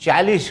40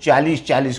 40-40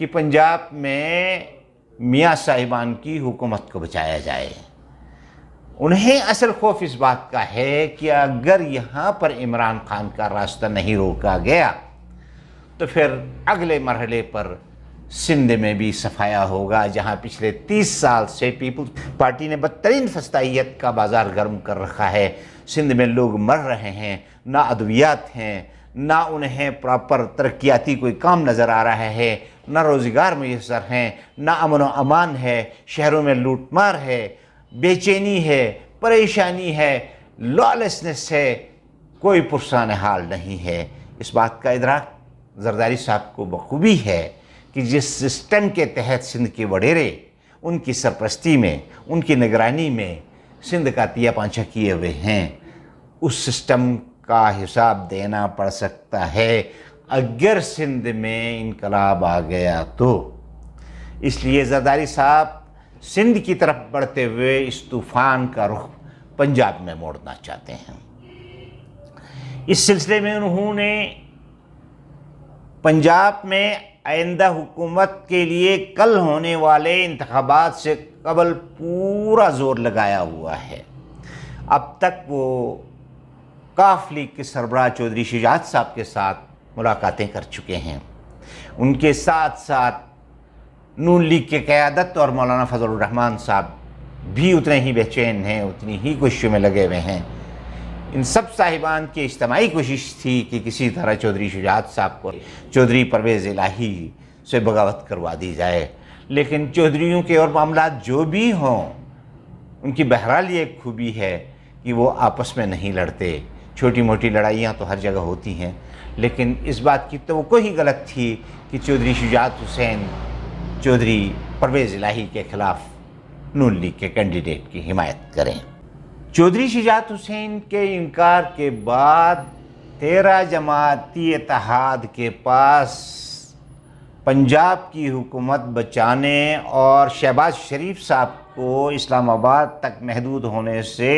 کہ پنجاب میں میاں صاحبان کی حکومت کو بچایا جائے۔ انہیں اصل خوف اس بات کا ہے کہ اگر یہاں پر عمران خان کا راستہ نہیں روکا گیا تو پھر اگلے مرحلے پر سندھ میں بھی صفایا ہوگا، جہاں پچھلے 30 سال سے پیپلز پارٹی نے بدترین فسطائیت کا بازار گرم کر رکھا ہے۔ سندھ میں لوگ مر رہے ہیں، نہ ادویات ہیں، نہ انہیں پراپر ترقیاتی کوئی کام نظر آ رہا ہے، نہ روزگار میسر ہیں، نہ امن و امان ہے، شہروں میں لوٹ مار ہے، بے چینی ہے، پریشانی ہے، لالیسنس ہے، کوئی پرسان حال نہیں ہے۔ اس بات کا ادراک زرداری صاحب کو بخوبی ہے کہ جس سسٹم کے تحت سندھ کے وڈیرے ان کی سرپرستی میں، ان کی نگرانی میں سندھ کا تیا پانچا کیے ہوئے ہیں، اس سسٹم کا حساب دینا پڑ سکتا ہے اگر سندھ میں انقلاب آ گیا تو۔ اس لیے زرداری صاحب سندھ کی طرف بڑھتے ہوئے اس طوفان کا رخ پنجاب میں موڑنا چاہتے ہیں۔ اس سلسلے میں انہوں نے پنجاب میں آئندہ حکومت کے لیے کل ہونے والے انتخابات سے قبل پورا زور لگایا ہوا ہے۔ اب تک وہ کاف لیگ کے سربراہ چودھری شجاعت صاحب کے ساتھ ملاقاتیں کر چکے ہیں۔ ان کے ساتھ ساتھ نون لیگ کے قیادت اور مولانا فضل الرحمان صاحب بھی اتنے ہی بے چین ہیں، اتنی ہی کوششوں میں لگے ہوئے ہیں۔ ان سب صاحبان کی اجتماعی کوشش تھی کہ کسی طرح چودھری شجاعت صاحب کو چودھری پرویز الہی سے بغاوت کروا دی جائے، لیکن چودھریوں کے اور معاملات جو بھی ہوں، ان کی بہرحال یہ ایک خوبی ہے کہ وہ آپس میں نہیں لڑتے۔ چھوٹی موٹی لڑائیاں تو ہر جگہ ہوتی ہیں، لیکن اس بات کی توقع ہی غلط تھی کہ چودھری شجاعت حسین چودھری پرویز الہی کے خلاف نون لیگ کے کینڈیڈیٹ کی حمایت کریں۔ چودھری شجاعت حسین کے انکار کے بعد 13 جماعتی اتحاد کے پاس پنجاب کی حکومت بچانے اور شہباز شریف صاحب کو اسلام آباد تک محدود ہونے سے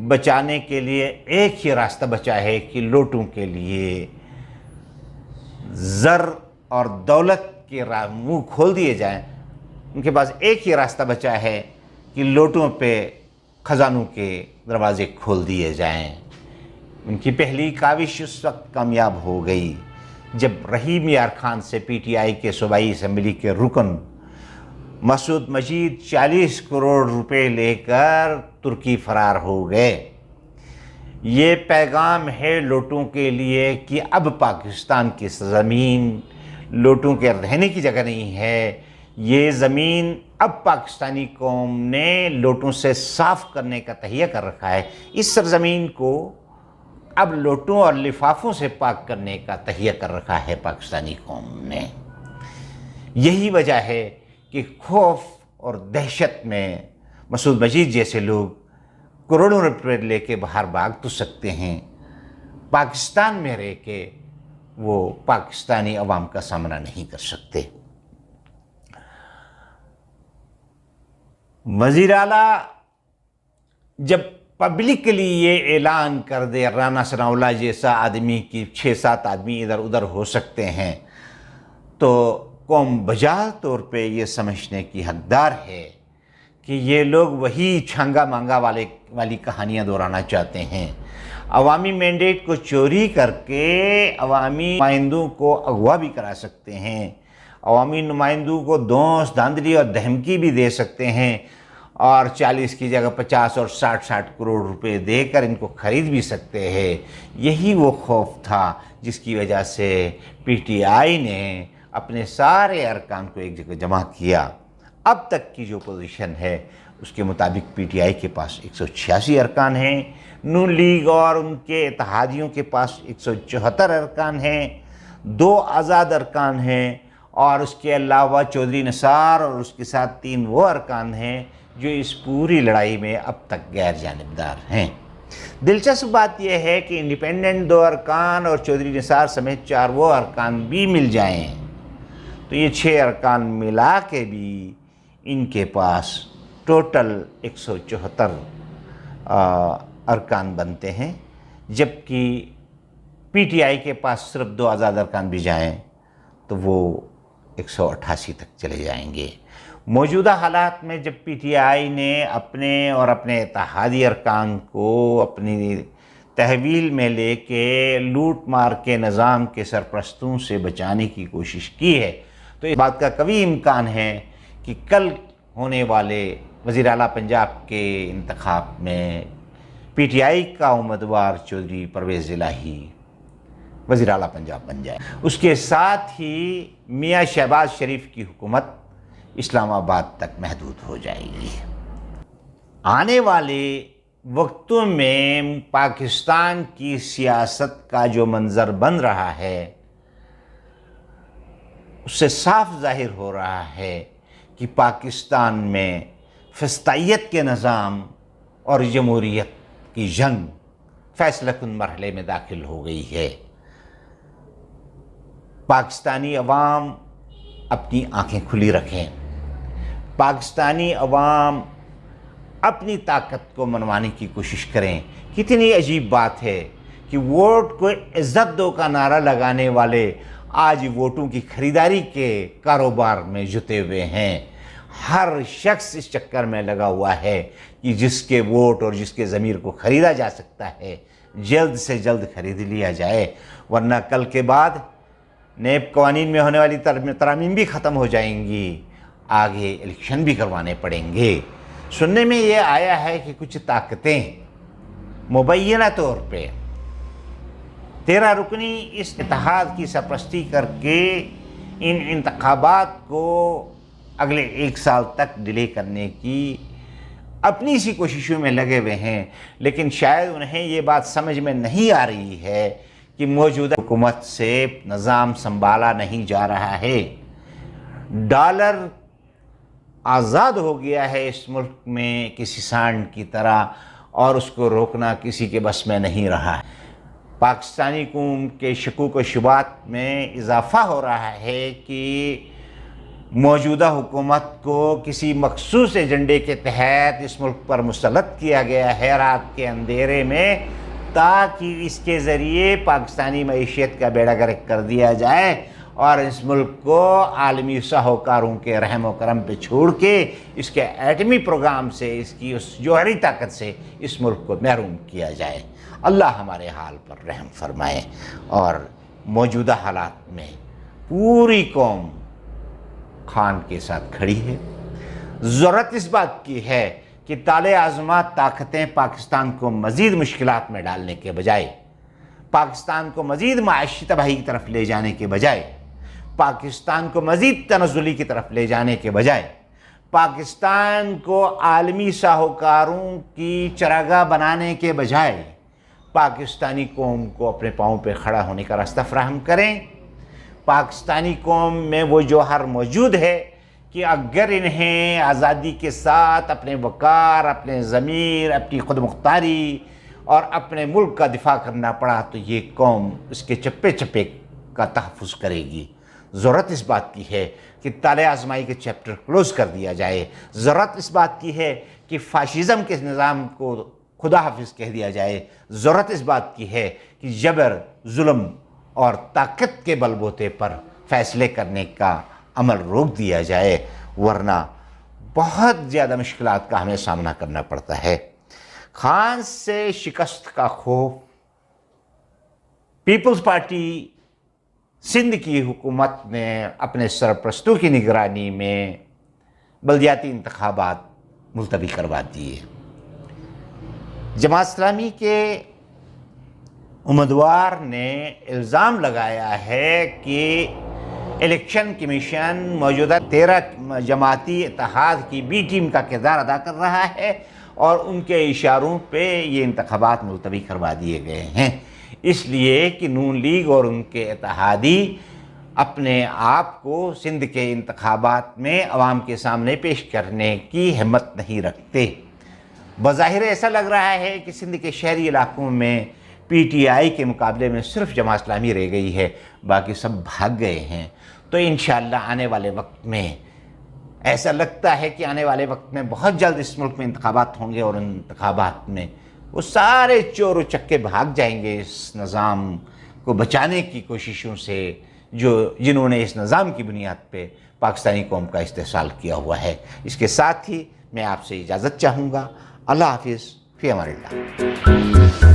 بچانے کے لیے ایک ہی راستہ بچا ہے کہ لوٹوں کے لیے زر اور دولت کے منہ کھول دیے جائیں۔ ان کے پاس ایک ہی راستہ بچا ہے کہ لوٹوں پہ خزانوں کے دروازے کھول دیے جائیں۔ ان کی پہلی کاوش اس وقت کامیاب ہو گئی جب رحیم یار خان سے پی ٹی آئی کے صوبائی اسمبلی کے رکن مسعود مجید 40 کروڑ روپے لے کر ترکی فرار ہو گئے۔ یہ پیغام ہے لوٹوں کے لیے کہ اب پاکستان کی زمین لوٹوں کے رہنے کی جگہ نہیں ہے۔ یہ زمین اب پاکستانی قوم نے لوٹوں سے صاف کرنے کا تہیہ کر رکھا ہے۔ اس سرزمین کو اب لوٹوں اور لفافوں سے پاک کرنے کا تہیہ کر رکھا ہے پاکستانی قوم نے۔ یہی وجہ ہے کہ خوف اور دہشت میں مسعود مجید جیسے لوگ کروڑوں روپے لے کے باہر بھاگ تو سکتے ہیں، پاکستان میں رہ کے وہ پاکستانی عوام کا سامنا نہیں کر سکتے۔ وزیر اعلیٰ جب پبلکلی یہ اعلان کر دے رانا ثناء اللہ جیسا آدمی کی 6-7 آدمی ادھر ادھر ہو سکتے ہیں، تو قوم بجا طور پہ یہ سمجھنے کی حقدار ہے کہ یہ لوگ وہی چھانگا مانگا والی کہانیاں دہرانا چاہتے ہیں۔ عوامی مینڈیٹ کو چوری کر کے عوامی نمائندوں کو اغوا بھی کرا سکتے ہیں، عوامی نمائندوں کو دونس دھاندلی اور دھمکی بھی دے سکتے ہیں، اور 40 کی جگہ 50 اور 60 کروڑ روپے دے کر ان کو خرید بھی سکتے ہیں۔ یہی وہ خوف تھا جس کی وجہ سے پی ٹی آئی نے اپنے سارے ارکان کو ایک جگہ جمع کیا۔ اب تک کی جو پوزیشن ہے اس کے مطابق پی ٹی آئی کے پاس 186 ارکان ہیں، نون لیگ اور ان کے اتحادیوں کے پاس 174 ارکان ہیں، 2 آزاد ارکان ہیں، اور اس کے علاوہ چودھری نثار اور اس کے ساتھ 3 وہ ارکان ہیں جو اس پوری لڑائی میں اب تک غیر جانبدار ہیں۔ دلچسپ بات یہ ہے کہ انڈیپینڈنٹ 2 ارکان اور چودھری نثار سمیت 4 وہ ارکان بھی مل جائیں تو یہ 6 ارکان ملا کے بھی ان کے پاس ٹوٹل 174 ارکان بنتے ہیں، جبکہ پی ٹی آئی کے پاس صرف 2 آزاد ارکان بھی جائیں تو وہ 188 تک چلے جائیں گے۔ موجودہ حالات میں جب پی ٹی آئی نے اپنے اور اپنے اتحادی ارکان کو اپنی تحویل میں لے کے لوٹ مار کے نظام کے سرپرستوں سے بچانے کی کوشش کی ہے، تو اس بات کا قوی امکان ہے کہ کل ہونے والے وزیر اعلیٰ پنجاب کے انتخاب میں پی ٹی آئی کا امیدوار چودھری پرویز الہی وزیر اعلیٰ پنجاب بن جائے۔ اس کے ساتھ ہی میاں شہباز شریف کی حکومت اسلام آباد تک محدود ہو جائے گی۔ آنے والے وقتوں میں پاکستان کی سیاست کا جو منظر بن رہا ہے اس سے صاف ظاہر ہو رہا ہے کہ پاکستان میں فسطائیت کے نظام اور جمہوریت کی جنگ فیصلہ کن مرحلے میں داخل ہو گئی ہے۔ پاکستانی عوام اپنی آنکھیں کھلی رکھیں۔ پاکستانی عوام اپنی طاقت کو منوانے کی کوشش کریں۔ کتنی عجیب بات ہے کہ ووٹ کو عزت دو کا نعرہ لگانے والے آج ووٹوں کی خریداری کے کاروبار میں جتے ہوئے ہیں۔ ہر شخص اس چکر میں لگا ہوا ہے کہ جس کے ووٹ اور جس کے ضمیر کو خریدا جا سکتا ہے جلد سے جلد خرید لیا جائے، ورنہ کل کے بعد نیب قوانین میں ہونے والی ترامیم بھی ختم ہو جائیں گی، آگے الیکشن بھی کروانے پڑیں گے۔ سننے میں یہ آیا ہے کہ کچھ طاقتیں مبینہ طور پہ 13 رکنی اس اتحاد کی سرپرستی کر کے ان انتخابات کو اگلے 1 سال تک ڈیلے کرنے کی اپنی سی کوششوں میں لگے ہوئے ہیں، لیکن شاید انہیں یہ بات سمجھ میں نہیں آ رہی ہے کہ موجودہ حکومت سے نظام سنبھالا نہیں جا رہا ہے۔ ڈالر آزاد ہو گیا ہے اس ملک میں کسی سانڈ کی طرح، اور اس کو روکنا کسی کے بس میں نہیں رہا ہے۔ پاکستانی قوم کے شکوک و شبہات میں اضافہ ہو رہا ہے کہ موجودہ حکومت کو کسی مخصوص ایجنڈے کے تحت اس ملک پر مسلط کیا گیا ہے رات کے اندھیرے میں، تاکہ اس کے ذریعے پاکستانی معیشت کا بیڑا غرق کر دیا جائے اور اس ملک کو عالمی ساہوکاروں کے رحم و کرم پہ چھوڑ کے اس کے ایٹمی پروگرام سے، اس کی اس جوہری طاقت سے اس ملک کو محروم کیا جائے۔ اللہ ہمارے حال پر رحم فرمائے۔ اور موجودہ حالات میں پوری قوم خان کے ساتھ کھڑی ہے۔ ضرورت اس بات کی ہے کہ طالع آزمات طاقتیں پاکستان کو مزید مشکلات میں ڈالنے کے بجائے، پاکستان کو مزید معاشی تباہی کی طرف لے جانے کے بجائے، پاکستان کو مزید تنزلی کی طرف لے جانے کے بجائے، پاکستان کو عالمی ساہوکاروں کی چراگاہ بنانے کے بجائے پاکستانی قوم کو اپنے پاؤں پہ کھڑا ہونے کا راستہ فراہم کریں۔ پاکستانی قوم میں وہ جوہر موجود ہے کہ اگر انہیں آزادی کے ساتھ اپنے وقار، اپنے ضمیر، اپنی خود مختاری اور اپنے ملک کا دفاع کرنا پڑا تو یہ قوم اس کے چپے چپے کا تحفظ کرے گی۔ ضرورت اس بات کی ہے کہ طالع آزمائی کے چیپٹر کلوز کر دیا جائے۔ ضرورت اس بات کی ہے کہ فاشزم کے نظام کو خدا حافظ کہہ دیا جائے۔ ضرورت اس بات کی ہے کہ جبر، ظلم اور طاقت کے بل بوتے پر فیصلے کرنے کا عمل روک دیا جائے، ورنہ بہت زیادہ مشکلات کا ہمیں سامنا کرنا پڑتا ہے۔ خان سے شکست کا خوف پیپلز پارٹی سندھ کی حکومت نے اپنے سرپرستوں کی نگرانی میں بلدیاتی انتخابات ملتوی کروا دیے۔ جماعت اسلامی کے امیدوار نے الزام لگایا ہے کہ الیکشن کمیشن موجودہ 13 جماعتی اتحاد کی بی ٹیم کا کردار ادا کر رہا ہے اور ان کے اشاروں پہ یہ انتخابات ملتوی کروا دیے گئے ہیں، اس لیے کہ نون لیگ اور ان کے اتحادی اپنے آپ کو سندھ کے انتخابات میں عوام کے سامنے پیش کرنے کی ہمت نہیں رکھتے۔ بظاہر ایسا لگ رہا ہے کہ سندھ کے شہری علاقوں میں پی ٹی آئی کے مقابلے میں صرف جماعت اسلامی رہ گئی ہے، باقی سب بھاگ گئے ہیں۔ تو انشاءاللہ آنے والے وقت میں ایسا لگتا ہے کہ آنے والے وقت میں بہت جلد اس ملک میں انتخابات ہوں گے، اور ان انتخابات میں وہ سارے چور و چکے بھاگ جائیں گے اس نظام کو بچانے کی کوششوں سے جنہوں نے اس نظام کی بنیاد پہ پاکستانی قوم کا استحصال کیا ہوا ہے۔ اس کے ساتھ ہی میں آپ سے اجازت چاہوں گا۔ اللہ حافظ، فی امان اللہ۔